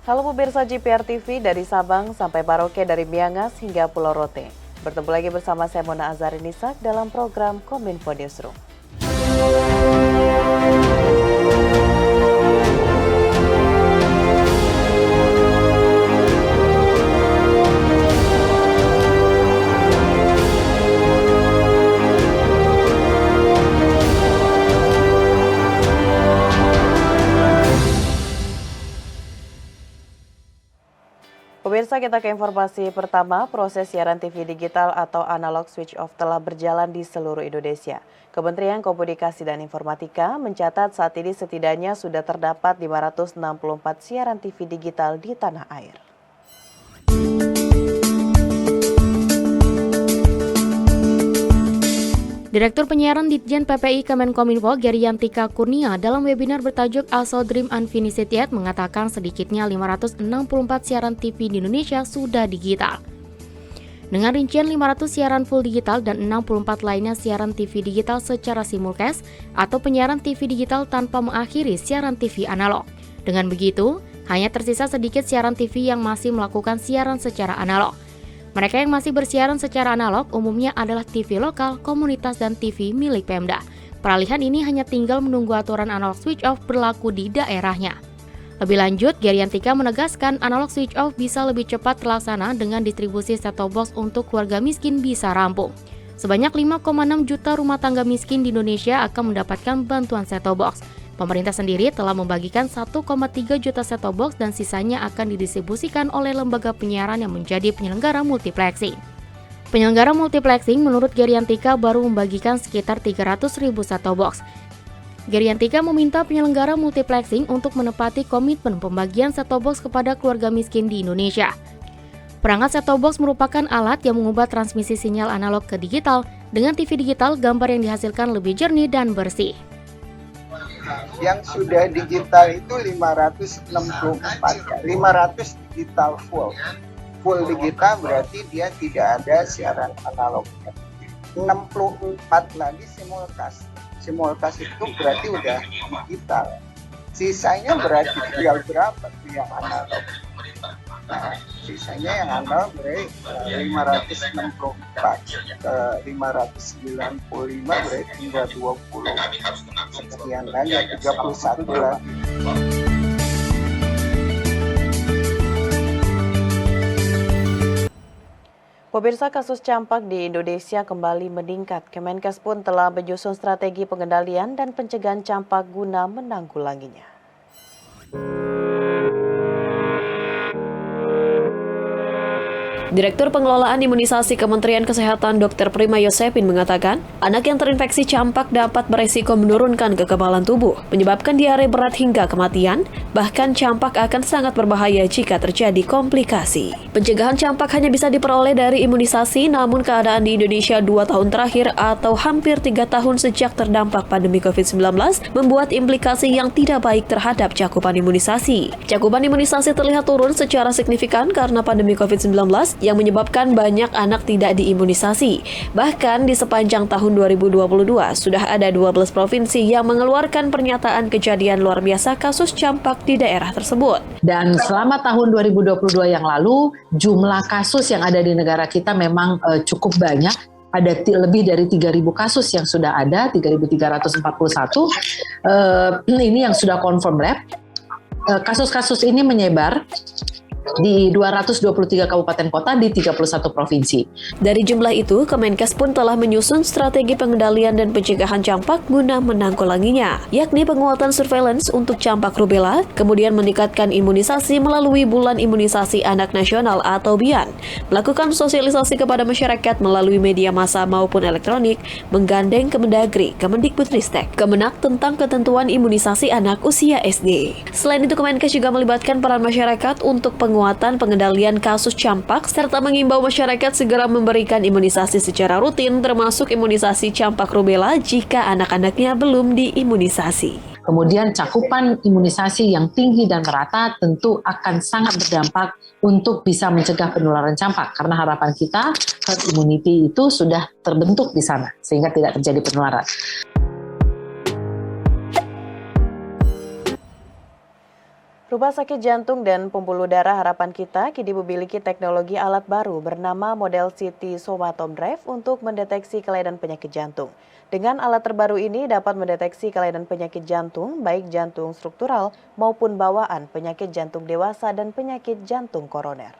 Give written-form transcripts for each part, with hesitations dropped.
Halo pemirsa GPR TV dari Sabang sampai Maroke, dari Miangas hingga Pulau Rote. Bertemu lagi bersama saya Mona Azharinisa dalam program Kominfo Newsroom. Pemirsa, kita ke informasi pertama. Proses siaran TV digital atau analog switch off telah berjalan di seluruh Indonesia. Kementerian Komunikasi dan Informatika mencatat saat ini setidaknya sudah terdapat 564 siaran TV digital di tanah air. Direktur Penyiaran Ditjen PPI Kemenkominfo Geriantika Kurnia dalam webinar bertajuk Also Dream Unfinished Yet mengatakan sedikitnya 564 siaran TV di Indonesia sudah digital. Dengan rincian 500 siaran full digital dan 64 lainnya siaran TV digital secara simulcast atau penyiaran TV digital tanpa mengakhiri siaran TV analog. Dengan begitu, hanya tersisa sedikit siaran TV yang masih melakukan siaran secara analog. Mereka yang masih bersiaran secara analog umumnya adalah TV lokal, komunitas, dan TV milik Pemda. Peralihan ini hanya tinggal menunggu aturan analog switch off berlaku di daerahnya. Lebih lanjut, Geriantika menegaskan analog switch off bisa lebih cepat terlaksana dengan distribusi set-top box untuk keluarga miskin bisa rampung. Sebanyak 5,6 juta rumah tangga miskin di Indonesia akan mendapatkan bantuan set-top box. Pemerintah sendiri telah membagikan 1,3 juta set-top box dan sisanya akan didistribusikan oleh lembaga penyiaran yang menjadi penyelenggara multiplexing. Penyelenggara multiplexing menurut Geriantika baru membagikan sekitar 300.000 set-top box. Geriantika meminta penyelenggara multiplexing untuk menepati komitmen pembagian set-top box kepada keluarga miskin di Indonesia. Perangkat set-top box merupakan alat yang mengubah transmisi sinyal analog ke digital. Dengan TV digital, gambar yang dihasilkan lebih jernih dan bersih. Yang sudah digital itu 564, 500 digital full digital berarti dia tidak ada siaran analognya. 64 lagi simulcast itu berarti udah digital, sisanya berarti tinggal berapa tuh yang analog. Nah, sisanya yang analog berarti 564 ke 595 berarti tinggal 20 sekian lagi, 31 lagi. Pemirsa, kasus campak di Indonesia kembali meningkat. Kemenkes pun telah menyusun strategi pengendalian dan pencegahan campak guna menanggulanginya. Direktur Pengelolaan Imunisasi Kementerian Kesehatan Dr. Prima Yosepin mengatakan, anak yang terinfeksi campak dapat beresiko menurunkan kekebalan tubuh, menyebabkan diare berat hingga kematian, bahkan campak akan sangat berbahaya jika terjadi komplikasi. Pencegahan campak hanya bisa diperoleh dari imunisasi, namun keadaan di Indonesia 2 tahun terakhir atau hampir 3 tahun sejak terdampak pandemi COVID-19 membuat implikasi yang tidak baik terhadap cakupan imunisasi. Cakupan imunisasi terlihat turun secara signifikan karena pandemi COVID-19 yang menyebabkan banyak anak tidak diimunisasi. Bahkan di sepanjang tahun 2022 sudah ada 12 provinsi yang mengeluarkan pernyataan kejadian luar biasa kasus campak di daerah tersebut. Dan selama tahun 2022 yang lalu, jumlah kasus yang ada di negara kita memang cukup banyak. Ada lebih dari 3.000 kasus yang sudah ada, 3.341. Ini yang sudah confirm lab. Kasus-kasus ini menyebar di 223 kabupaten kota di 31 provinsi. Dari jumlah itu, Kemenkes pun telah menyusun strategi pengendalian dan pencegahan campak guna menanggulanginya, yakni penguatan surveillance untuk campak rubella, kemudian meningkatkan imunisasi melalui Bulan Imunisasi Anak Nasional atau BIAN, melakukan sosialisasi kepada masyarakat melalui media massa maupun elektronik, menggandeng Kemendagri, Kemendikbudristek, Kemenak tentang ketentuan imunisasi anak usia SD. Selain itu, Kemenkes juga melibatkan peran masyarakat untuk penguatan pengendalian kasus campak serta mengimbau masyarakat segera memberikan imunisasi secara rutin termasuk imunisasi campak rubella jika anak-anaknya belum diimunisasi. Kemudian cakupan imunisasi yang tinggi dan merata tentu akan sangat berdampak untuk bisa mencegah penularan campak karena harapan kita herd immunity itu sudah terbentuk di sana sehingga tidak terjadi penularan. Rumah sakit jantung dan pembuluh darah harapan kita kini memiliki teknologi alat baru bernama model CT Somatomdrive untuk mendeteksi kelainan penyakit jantung. Dengan alat terbaru ini dapat mendeteksi kelainan penyakit jantung, baik jantung struktural maupun bawaan, penyakit jantung dewasa, dan penyakit jantung koroner.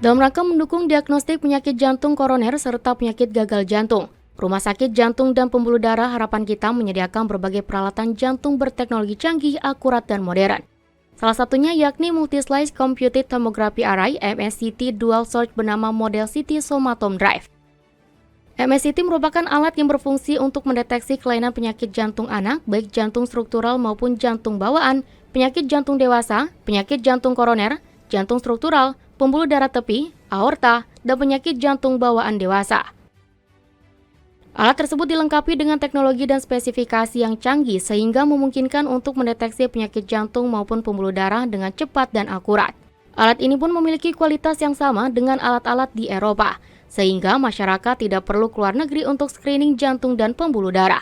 Dalam rangka mendukung diagnostik penyakit jantung koroner serta penyakit gagal jantung, Rumah Sakit Jantung dan Pembuluh Darah Harapan Kita menyediakan berbagai peralatan jantung berteknologi canggih, akurat, dan modern. Salah satunya yakni Multi-Slice Computed Tomography Array (MSCT) Dual Source bernama model CT Somatomdrive. MSCT merupakan alat yang berfungsi untuk mendeteksi kelainan penyakit jantung anak, baik jantung struktural maupun jantung bawaan, penyakit jantung dewasa, penyakit jantung koroner, jantung struktural, pembuluh darah tepi, aorta, dan penyakit jantung bawaan dewasa. Alat tersebut dilengkapi dengan teknologi dan spesifikasi yang canggih sehingga memungkinkan untuk mendeteksi penyakit jantung maupun pembuluh darah dengan cepat dan akurat. Alat ini pun memiliki kualitas yang sama dengan alat-alat di Eropa, sehingga masyarakat tidak perlu keluar negeri untuk screening jantung dan pembuluh darah.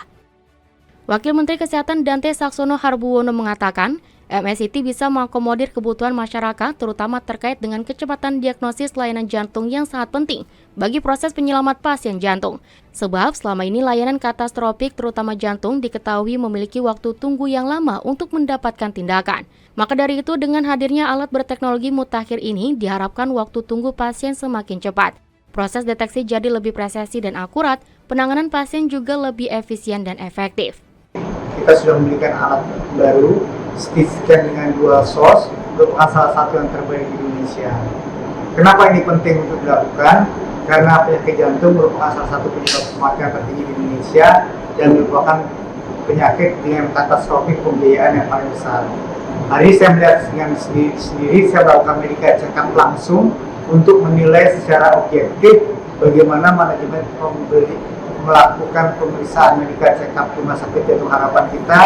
Wakil Menteri Kesehatan Dante Saxono Harbuwono mengatakan, MSCT bisa mengakomodir kebutuhan masyarakat terutama terkait dengan kecepatan diagnosis layanan jantung yang sangat penting bagi proses penyelamat pasien jantung. Sebab selama ini layanan katastrofik terutama jantung diketahui memiliki waktu tunggu yang lama untuk mendapatkan tindakan. Maka dari itu dengan hadirnya alat berteknologi mutakhir ini diharapkan waktu tunggu pasien semakin cepat. Proses deteksi jadi lebih presisi dan akurat, penanganan pasien juga lebih efisien dan efektif. Kita sudah memberikan alat baru, CT scan dengan dual source, merupakan salah satu yang terbaik di Indonesia. Kenapa ini penting untuk dilakukan? Karena penyakit jantung merupakan salah satu penyebab kematian tertinggi di Indonesia dan merupakan penyakit dengan katastrofik pembiayaan yang paling besar. Hari ini saya melihat dengan sendiri, saya melakukan medical check-up langsung untuk menilai secara objektif bagaimana manajemen melakukan pemeriksaan medical check-up Rumah Sakit Jantung Harapan Kita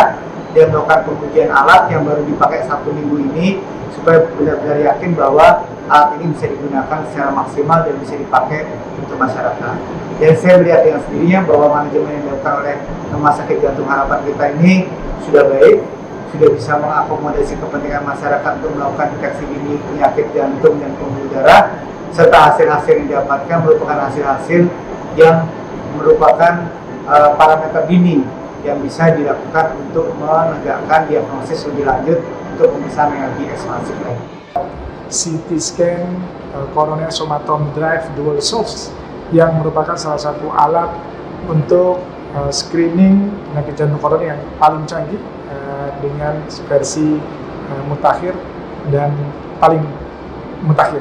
dan melakukan pengujian alat yang baru dipakai 1 minggu ini supaya benar-benar yakin bahwa alat ini bisa digunakan secara maksimal dan bisa dipakai untuk masyarakat. Dan saya melihat dengan sendirinya bahwa manajemen yang dilakukan oleh Rumah Sakit Jantung Harapan Kita ini sudah baik, sudah bisa mengakomodasi kepentingan masyarakat untuk melakukan deteksi dini penyakit jantung dan pembuluh darah, serta hasil-hasil yang didapatkan merupakan hasil-hasil yang merupakan parameter dini yang bisa dilakukan untuk menegakkan diagnosis lebih lanjut untuk pemeriksaan yang lebih ekspansif lagi. CT scan Coroner Somatomdrive Dual Source yang merupakan salah satu alat untuk screening penyakit jantung koroner yang paling canggih dengan versi mutakhir dan paling mutakhir.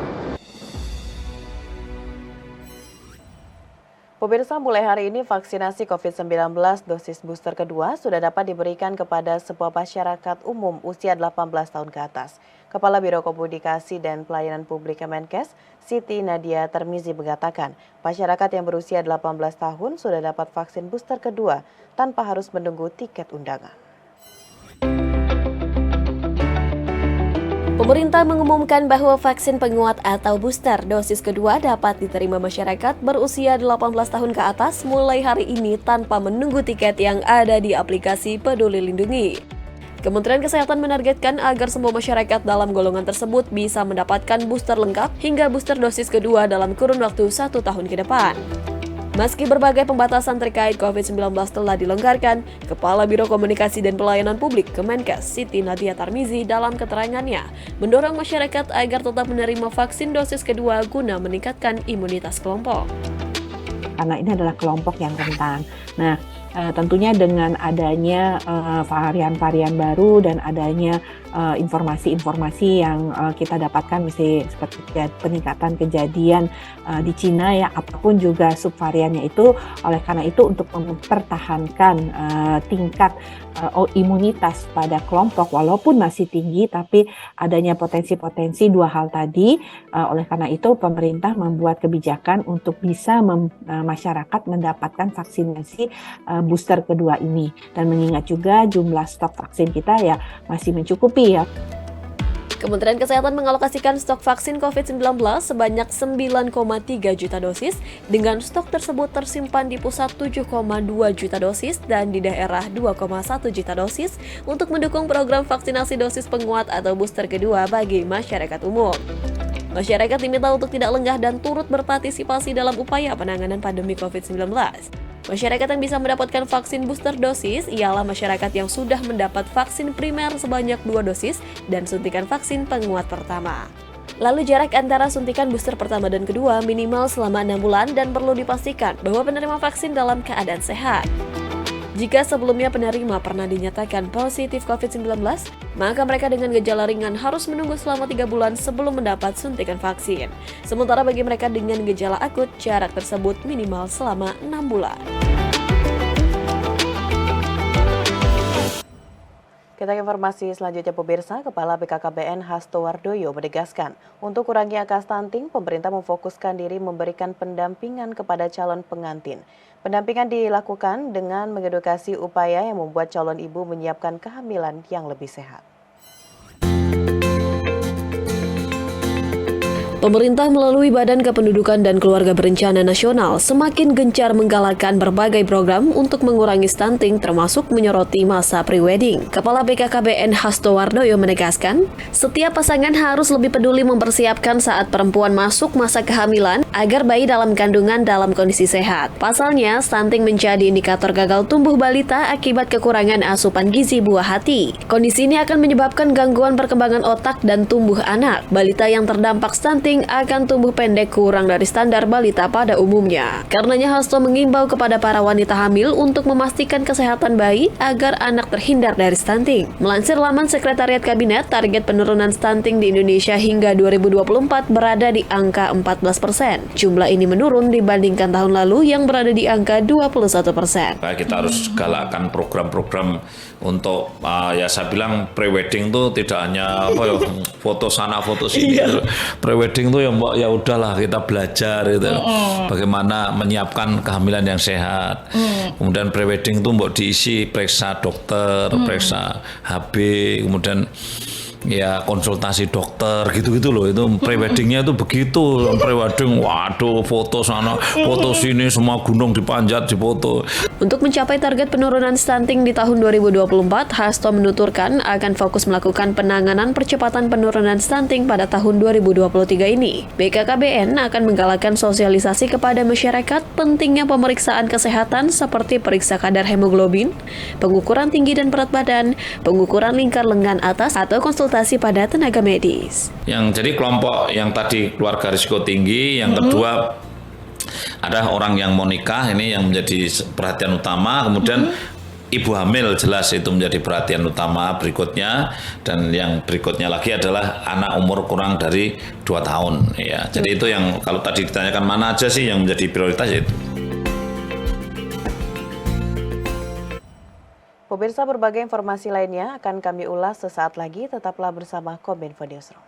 Pemirsa, mulai hari ini vaksinasi COVID-19 dosis booster kedua sudah dapat diberikan kepada semua masyarakat umum usia 18 tahun ke atas. Kepala Biro Komunikasi dan Pelayanan Publik Kemenkes, Siti Nadia Tarmizi mengatakan, masyarakat yang berusia 18 tahun sudah dapat vaksin booster kedua tanpa harus menunggu tiket undangan. Pemerintah mengumumkan bahwa vaksin penguat atau booster dosis kedua dapat diterima masyarakat berusia 18 tahun ke atas mulai hari ini tanpa menunggu tiket yang ada di aplikasi Peduli Lindungi. Kementerian Kesehatan menargetkan agar semua masyarakat dalam golongan tersebut bisa mendapatkan booster lengkap hingga booster dosis kedua dalam kurun waktu 1 tahun ke depan. Meski berbagai pembatasan terkait COVID-19 telah dilonggarkan, Kepala Biro Komunikasi dan Pelayanan Publik Kemenkes Siti Nadia Tarmizi dalam keterangannya mendorong masyarakat agar tetap menerima vaksin dosis kedua guna meningkatkan imunitas kelompok. Karena ini adalah kelompok yang rentan. Nah, tentunya dengan adanya varian-varian baru dan adanya informasi-informasi yang kita dapatkan misalnya seperti peningkatan kejadian di Cina ya, apapun juga subvariannya itu, oleh karena itu untuk mempertahankan tingkat imunitas pada kelompok walaupun masih tinggi tapi adanya potensi-potensi dua hal tadi, oleh karena itu pemerintah membuat kebijakan untuk bisa masyarakat mendapatkan vaksinasi booster kedua ini, dan mengingat juga jumlah stok vaksin kita ya masih mencukupi ya. Kementerian Kesehatan mengalokasikan stok vaksin COVID-19 sebanyak 9,3 juta dosis, dengan stok tersebut tersimpan di pusat 7,2 juta dosis dan di daerah 2,1 juta dosis untuk mendukung program vaksinasi dosis penguat atau booster kedua bagi masyarakat umum. Masyarakat diminta untuk tidak lengah dan turut berpartisipasi dalam upaya penanganan pandemi COVID-19. Masyarakat yang bisa mendapatkan vaksin booster dosis ialah masyarakat yang sudah mendapat vaksin primer sebanyak 2 dosis dan suntikan vaksin penguat pertama. Lalu jarak antara suntikan booster pertama dan kedua minimal selama 6 bulan dan perlu dipastikan bahwa penerima vaksin dalam keadaan sehat. Jika sebelumnya penerima pernah dinyatakan positif COVID-19, maka mereka dengan gejala ringan harus menunggu selama 3 bulan sebelum mendapat suntikan vaksin. Sementara bagi mereka dengan gejala akut, jarak tersebut minimal selama 6 bulan. Kita ke informasi selanjutnya pemirsa, Kepala BKKBN Hasto Wardoyo menegaskan, untuk kurangi angka stunting, pemerintah memfokuskan diri memberikan pendampingan kepada calon pengantin. Pendampingan dilakukan dengan mengedukasi upaya yang membuat calon ibu menyiapkan kehamilan yang lebih sehat. Pemerintah melalui Badan Kependudukan dan Keluarga Berencana Nasional semakin gencar menggalakkan berbagai program untuk mengurangi stunting termasuk menyoroti masa prewedding. Kepala BKKBN Hasto Wardoyo menegaskan, setiap pasangan harus lebih peduli mempersiapkan saat perempuan masuk masa kehamilan agar bayi dalam kandungan dalam kondisi sehat. Pasalnya, stunting menjadi indikator gagal tumbuh balita akibat kekurangan asupan gizi buah hati. Kondisi ini akan menyebabkan gangguan perkembangan otak dan tumbuh anak. Balita yang terdampak stunting akan tumbuh pendek kurang dari standar balita pada umumnya. Karenanya Hasto mengimbau kepada para wanita hamil untuk memastikan kesehatan bayi agar anak terhindar dari stunting. Melansir laman Sekretariat Kabinet, target penurunan stunting di Indonesia hingga 2024 berada di angka 14%. Jumlah ini menurun dibandingkan tahun lalu yang berada di angka 21%. Kita harus galakkan program-program untuk ya saya bilang prewedding tuh tidak hanya foto sana foto sini. Prewedding tuh ya udahlah kita belajar gitu. Bagaimana menyiapkan kehamilan yang sehat. Kemudian prewedding tuh mbok diisi periksa dokter, periksa HB, kemudian ya konsultasi dokter gitu-gitu loh. Itu preweddingnya itu begitu. Prewedding waduh foto sana foto sini, semua gunung dipanjat difoto. Untuk mencapai target penurunan stunting di tahun 2024, Hasto menuturkan akan fokus melakukan penanganan percepatan penurunan stunting pada tahun 2023 ini. BKKBN akan menggalakkan sosialisasi kepada masyarakat pentingnya pemeriksaan kesehatan seperti periksa kadar hemoglobin, pengukuran tinggi dan berat badan, pengukuran lingkar lengan atas atau konsultasi pada tenaga medis. Yang jadi kelompok yang tadi keluarga risiko tinggi, yang kedua ada orang yang mau nikah, ini yang menjadi perhatian utama. Kemudian ibu hamil jelas itu menjadi perhatian utama berikutnya, dan yang berikutnya lagi adalah anak umur kurang dari 2 tahun ya. Jadi itu yang kalau tadi ditanyakan mana aja sih yang menjadi prioritas itu. Pemirsa, berbagai informasi lainnya akan kami ulas sesaat lagi, tetaplah bersama Kominfo Newsroom.